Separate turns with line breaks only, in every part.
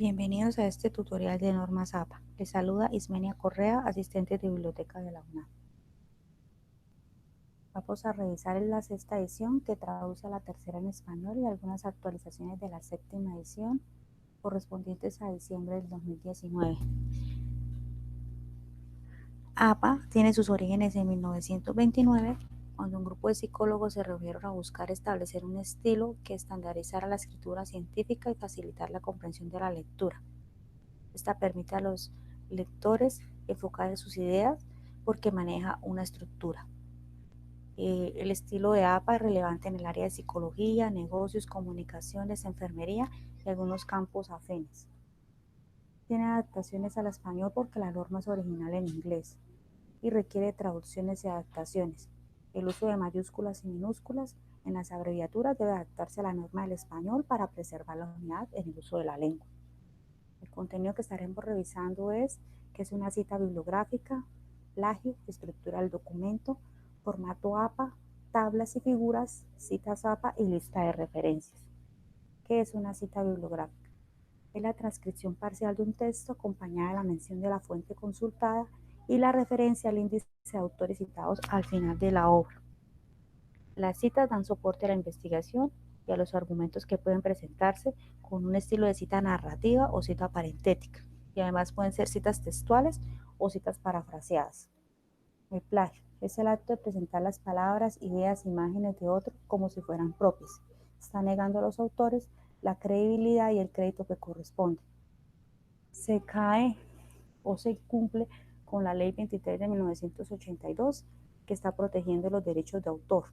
Bienvenidos a este tutorial de normas APA. Les saluda Ismenia Correa, asistente de biblioteca de la UNAM. Vamos a revisar la sexta edición que traduce a la tercera en español y algunas actualizaciones de la séptima edición correspondientes a diciembre del 2019. APA tiene sus orígenes en 1929, cuando un grupo de psicólogos se reunieron a buscar establecer un estilo que estandarizara la escritura científica y facilitar la comprensión de la lectura. Esta permite a los lectores enfocar sus ideas porque maneja una estructura. El estilo de APA es relevante en el área de psicología, negocios, comunicaciones, enfermería y algunos campos afines. Tiene adaptaciones al español porque la norma es original en inglés y requiere traducciones y adaptaciones. El uso de mayúsculas y minúsculas en las abreviaturas debe adaptarse a la norma del español para preservar la unidad en el uso de la lengua. El contenido que estaremos revisando es qué es una cita bibliográfica, plagio, estructura del documento, formato APA, tablas y figuras, citas APA y lista de referencias. ¿Qué es una cita bibliográfica? Es la transcripción parcial de un texto acompañada de la mención de la fuente consultada y la referencia al índice de autores citados al final de la obra. Las citas dan soporte a la investigación y a los argumentos que pueden presentarse con un estilo de cita narrativa o cita parentética, y además pueden ser citas textuales o citas parafraseadas. El plagio es el acto de presentar las palabras, ideas, imágenes de otro como si fueran propias. Está negando a los autores la credibilidad y el crédito que corresponde. Se cae o se cumple con la Ley 23 de 1982, que está protegiendo los derechos de autor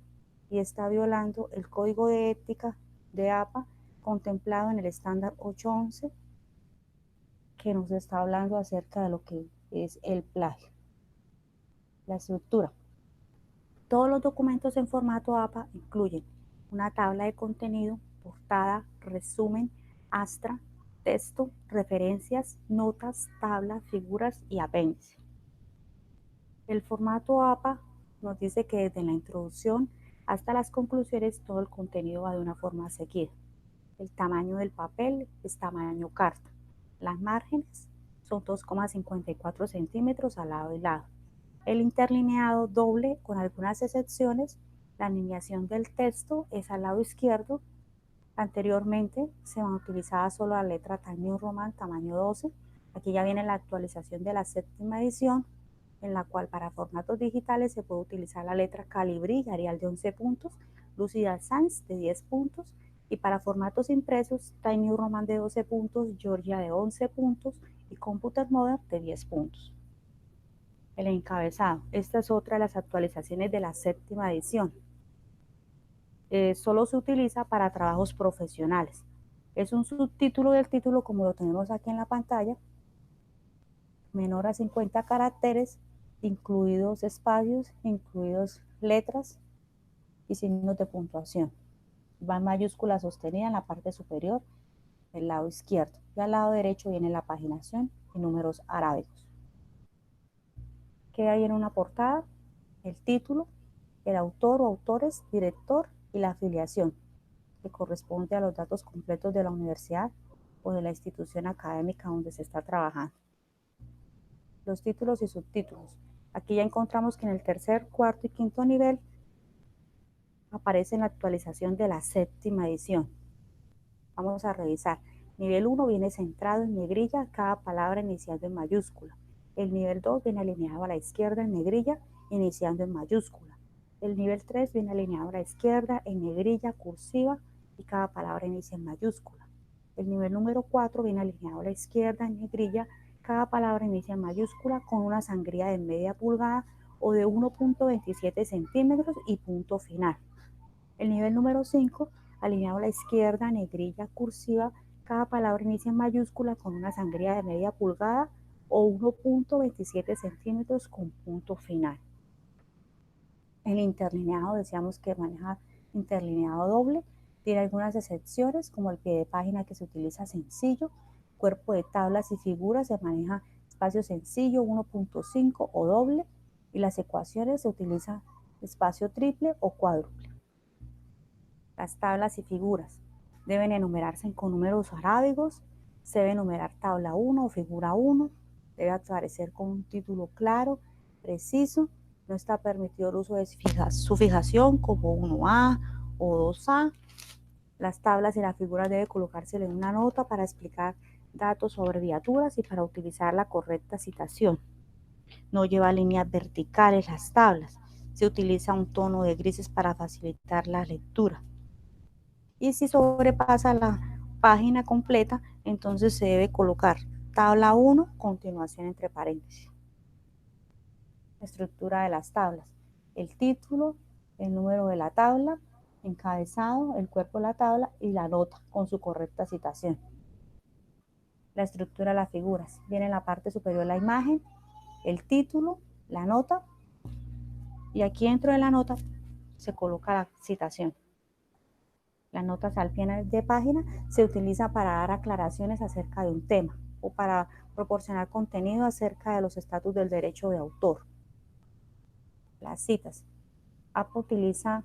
y está violando el Código de Ética de APA contemplado en el estándar 811, que nos está hablando acerca de lo que es el plagio. La estructura. Todos los documentos en formato APA incluyen una tabla de contenido, portada, resumen, astra, texto, referencias, notas, tablas, figuras y apéndice. El formato APA nos dice que desde la introducción hasta las conclusiones todo el contenido va de una forma seguida. El tamaño del papel es tamaño carta. Las márgenes son 2,54 centímetros al lado y lado. El interlineado doble con algunas excepciones. La alineación del texto es al lado izquierdo. Anteriormente se utilizaba solo la letra Times New Roman tamaño 12. Aquí ya viene la actualización de la séptima edición, en la cual para formatos digitales se puede utilizar la letra Calibri y Arial de 11 puntos, Lucida Sans de 10 puntos, y para formatos impresos, Times New Roman de 12 puntos, Georgia de 11 puntos y Computer Modern de 10 puntos. El encabezado. Esta es otra de las actualizaciones de la séptima edición. Solo se utiliza para trabajos profesionales. Es un subtítulo del título como lo tenemos aquí en la pantalla, menor a 50 caracteres, incluidos espacios, incluidos letras y signos de puntuación. Va en mayúscula sostenida en la parte superior del lado izquierdo y al lado derecho viene la paginación y números arábigos. ¿Qué hay en una portada? El título, el autor o autores, director y la afiliación, que corresponde a los datos completos de la universidad o de la institución académica donde se está trabajando. Los títulos y subtítulos. Aquí ya encontramos que en el tercer, cuarto y quinto nivel aparece en la actualización de la séptima edición. Vamos a revisar. Nivel 1 viene centrado en negrilla, cada palabra iniciando en mayúscula. El nivel 2 viene alineado a la izquierda en negrilla, iniciando en mayúscula. El nivel 3 viene alineado a la izquierda en negrilla, cursiva, y cada palabra inicia en mayúscula. El nivel número 4 viene alineado a la izquierda en negrilla, cada palabra inicia en mayúscula con una sangría de media pulgada o de 1,27 centímetros y punto final. El nivel número 5, alineado a la izquierda, negrilla, cursiva, cada palabra inicia en mayúscula con una sangría de media pulgada o 1,27 centímetros con punto final. El interlineado, decíamos que maneja interlineado doble, tiene algunas excepciones como el pie de página que se utiliza sencillo, cuerpo de tablas y figuras se maneja espacio sencillo 1,5 o doble, y las ecuaciones se utiliza espacio triple o cuádruple. Las tablas y figuras deben enumerarse con números arábigos, Se debe enumerar tabla 1 o figura 1, debe aparecer con un título claro, preciso, no está permitido el uso de su fijación como 1A o 2A. Las tablas y las figuras debe colocársele en una nota para explicar datos o abreviaturas y para utilizar la correcta citación. No lleva líneas verticales las tablas. Se utiliza un tono de grises para facilitar la lectura. Y si sobrepasa la página completa, entonces se debe colocar tabla 1, continuación entre paréntesis. Estructura de las tablas. El título, el número de la tabla, encabezado, el cuerpo de la tabla y la nota con su correcta citación. La estructura de las figuras. Viene en la parte superior la imagen, el título, la nota, y aquí dentro de la nota se coloca la citación. Las notas al pie de página se utiliza para dar aclaraciones acerca de un tema o para proporcionar contenido acerca de los estatus del derecho de autor. Las citas. APA utiliza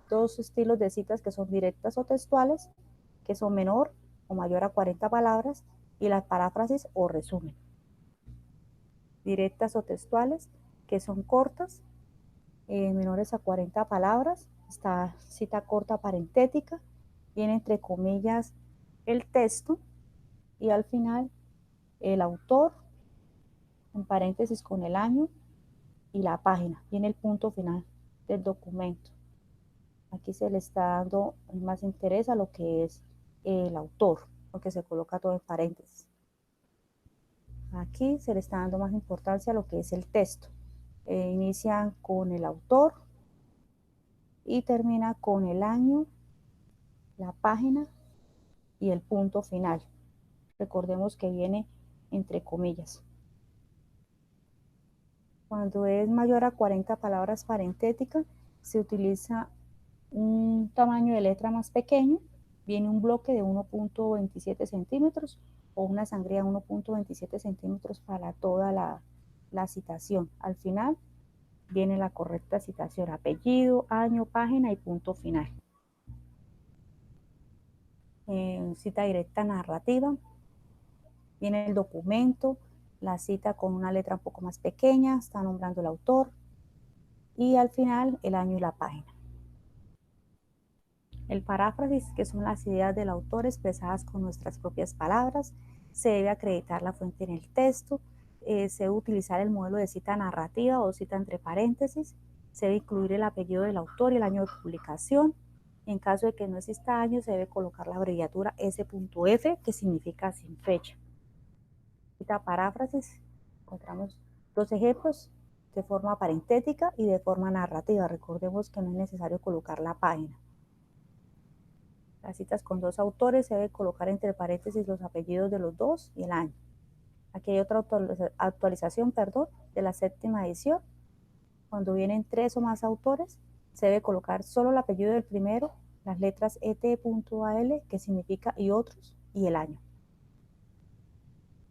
dos estilos de citas que son directas o textuales, que son menor o mayor a 40 palabras, y las paráfrasis o resumen. Directas o textuales, que son cortas, menores a 40 palabras, esta cita corta parentética, viene entre comillas el texto y al final el autor, en paréntesis con el año y la página, viene el punto final del documento. Aquí se le está dando más interés a lo que es el autor, porque se coloca todo en paréntesis. Aquí se le está dando más importancia a lo que es el texto. Inician con el autor y termina con el año, la página y el punto final. Recordemos que viene entre comillas. Cuando es mayor a 40 palabras parentéticas, se utiliza un tamaño de letra más pequeño, viene un bloque de 1.27 centímetros o una sangría de 1.27 centímetros para toda la citación. Al final viene la correcta citación, apellido, año, página y punto final. Cita directa narrativa, viene el documento, la cita con una letra un poco más pequeña, está nombrando el autor y al final el año y la página. El paráfrasis, que son las ideas del autor expresadas con nuestras propias palabras, se debe acreditar la fuente en el texto, se debe utilizar el modelo de cita narrativa o cita entre paréntesis, se debe incluir el apellido del autor y el año de publicación. En caso de que no exista año, se debe colocar la abreviatura S.F, que significa sin fecha. Cita paráfrasis, encontramos dos ejemplos de forma parentética y de forma narrativa. Recordemos que no es necesario colocar la página. Las citas con dos autores se debe colocar entre paréntesis los apellidos de los dos y el año. Aquí hay otra actualización, de la 7ª edición. Cuando vienen 3 o más autores, se debe colocar solo el apellido del primero, las letras ET.AL, que significa y otros, y el año.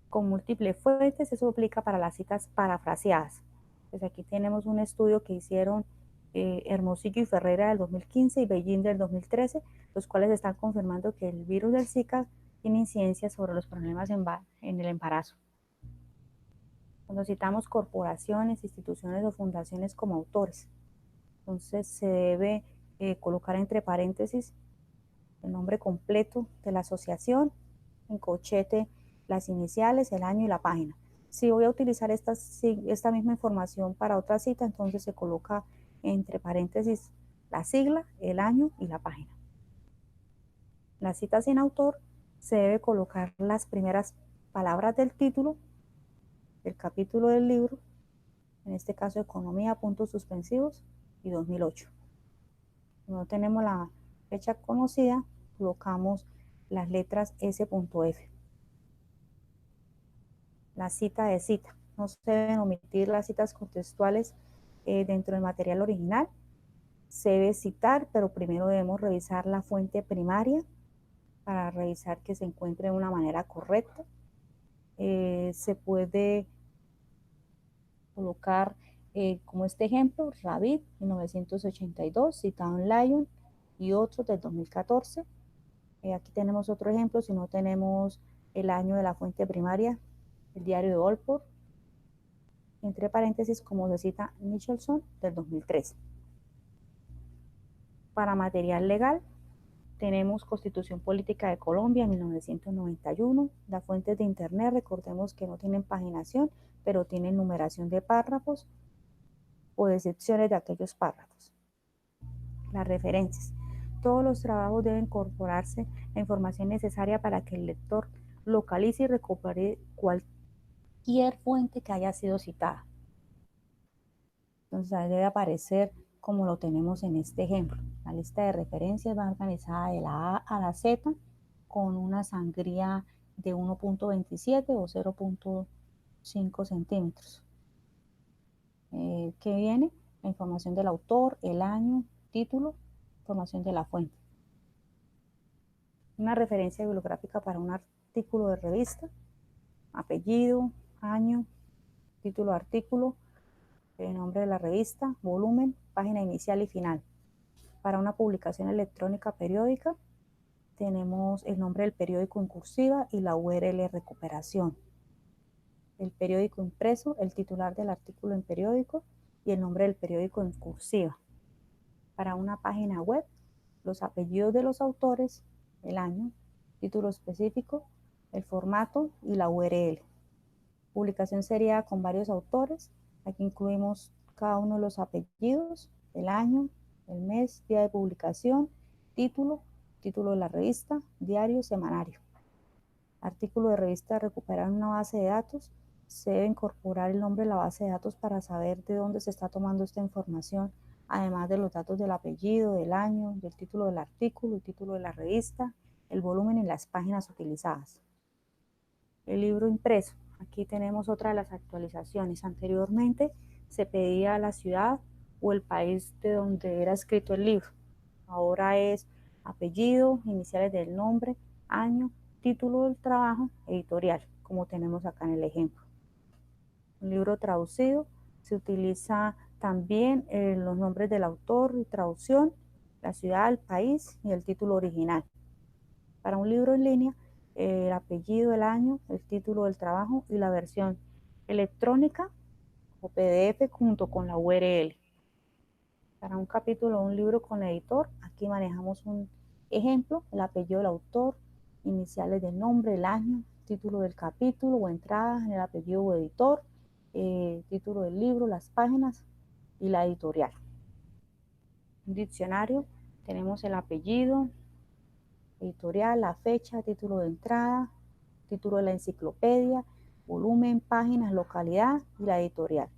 Con múltiples fuentes, eso aplica para las citas parafraseadas. Pues aquí tenemos un estudio que hicieron Hermosillo y Ferreira del 2015 y Beijing del 2013, los cuales están confirmando que el virus del Zika tiene incidencia sobre los problemas en el embarazo. Cuando citamos corporaciones, instituciones o fundaciones como autores, entonces se debe colocar entre paréntesis el nombre completo de la asociación, en corchete las iniciales, el año y la página. Si voy a utilizar esta misma información para otra cita, entonces se coloca entre paréntesis la sigla, el año y la página. La cita sin autor se debe colocar las primeras palabras del título, del capítulo del libro, en este caso Economía, puntos suspensivos y 2008. No tenemos la fecha conocida, colocamos las letras S.F. La cita de cita. No se deben omitir las citas contextuales dentro del material original. Se debe citar, pero primero debemos revisar la fuente primaria para revisar que se encuentre de una manera correcta. Se puede colocar como este ejemplo, Ravid, 1982, citado en Lyon y otros del 2014. Aquí tenemos otro ejemplo, si no tenemos el año de la fuente primaria, el diario de Oxford, entre paréntesis, como se cita Nicholson, del 2013. Para material legal, tenemos Constitución Política de Colombia, 1991. Las fuentes de Internet, recordemos que no tienen paginación, pero tienen numeración de párrafos o de secciones de aquellos párrafos. Las referencias. Todos los trabajos deben incorporarse la información necesaria para que el lector localice y recupere cualquier fuente que haya sido citada. Entonces ahí debe aparecer como lo tenemos en este ejemplo. La lista de referencias va organizada de la A a la Z con una sangría de 1.27 o 0.5 centímetros. ¿Qué viene? La información del autor, el año, título, información de la fuente. Una referencia bibliográfica para un artículo de revista, apellido, año, título de artículo, el nombre de la revista, volumen, página inicial y final. Para una publicación electrónica periódica, tenemos el nombre del periódico en cursiva y la URL recuperación. El periódico impreso, el titular del artículo en periódico y el nombre del periódico en cursiva. Para una página web, los apellidos de los autores, el año, título específico, el formato y la URL. Publicación seriada con varios autores. Aquí incluimos cada uno de los apellidos, el año, el mes, día de publicación, título, título de la revista, diario, semanario. Artículo de revista recuperar una base de datos. Se debe incorporar el nombre de la base de datos para saber de dónde se está tomando esta información, además de los datos del apellido, del año, del título del artículo, el título de la revista, el volumen y las páginas utilizadas. El libro impreso. Aquí tenemos otra de las actualizaciones. Anteriormente se pedía la ciudad o el país de donde era escrito el libro. Ahora es apellido, iniciales del nombre, año, título del trabajo, editorial, como tenemos acá en el ejemplo. Un libro traducido, se utiliza también los nombres del autor y traducción, la ciudad, el país y el título original. Para un libro en línea, el apellido, el año, el título del trabajo y la versión electrónica o PDF junto con la URL. Para un capítulo o un libro con editor, aquí manejamos un ejemplo, el apellido del autor, iniciales del nombre, el año, título del capítulo o entrada en el apellido o editor, título del libro, las páginas y la editorial. Un diccionario, tenemos el apellido, editorial, la fecha, título de entrada, título de la enciclopedia, volumen, páginas, localidad y la editorial.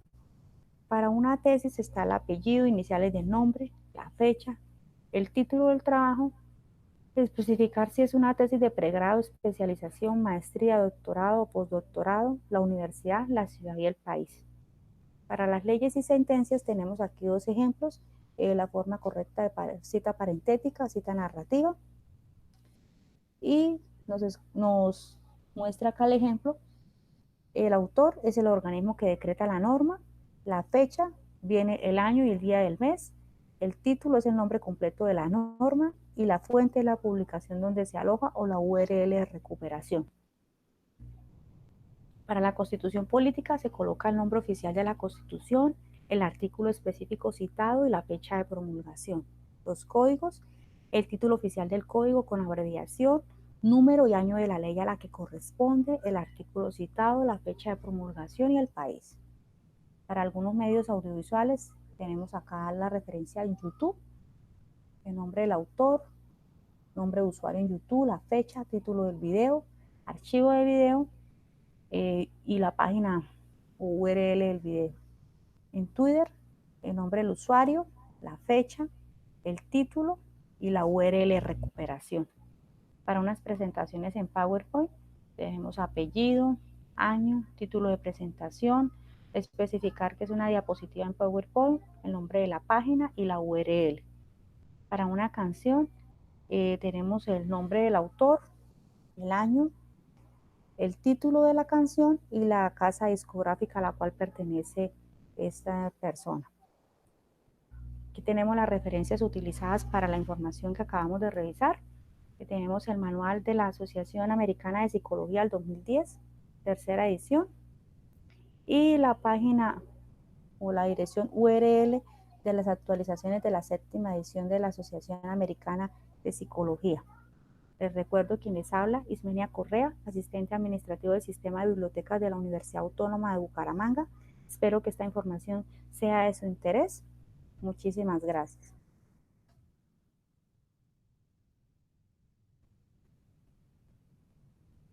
Para una tesis está el apellido, iniciales del nombre, la fecha, el título del trabajo, especificar si es una tesis de pregrado, especialización, maestría, doctorado, postdoctorado, la universidad, la ciudad y el país. Para las leyes y sentencias tenemos aquí dos ejemplos, la forma correcta de cita parentética, cita narrativa, y nos muestra acá el ejemplo. El autor es el organismo que decreta la norma, la fecha, viene el año y el día del mes, el título es el nombre completo de la norma y la fuente es la publicación donde se aloja o la URL de recuperación. Para la Constitución Política se coloca el nombre oficial de la Constitución, el artículo específico citado y la fecha de promulgación. Los códigos, el título oficial del código con abreviación, número y año de la ley a la que corresponde, el artículo citado, la fecha de promulgación y el país. Para algunos medios audiovisuales tenemos acá la referencia en YouTube, el nombre del autor, nombre de usuario en YouTube, la fecha, título del video, archivo de video y la página o URL del video. En Twitter, el nombre del usuario, la fecha, el título y la URL de recuperación. Para unas presentaciones en PowerPoint, tenemos apellido, año, título de presentación, especificar que es una diapositiva en PowerPoint, el nombre de la página y la URL. Para una canción, tenemos el nombre del autor, el año, el título de la canción y la casa discográfica a la cual pertenece esta persona. Aquí tenemos las referencias utilizadas para la información que acabamos de revisar. que tenemos el manual de la Asociación Americana de Psicología del 2010, tercera edición, y la página o la dirección URL de las actualizaciones de la séptima edición de la Asociación Americana de Psicología. Les recuerdo quien les habla, Ismenia Correa, asistente administrativo del Sistema de Bibliotecas de la Universidad Autónoma de Bucaramanga. Espero que esta información sea de su interés. Muchísimas gracias.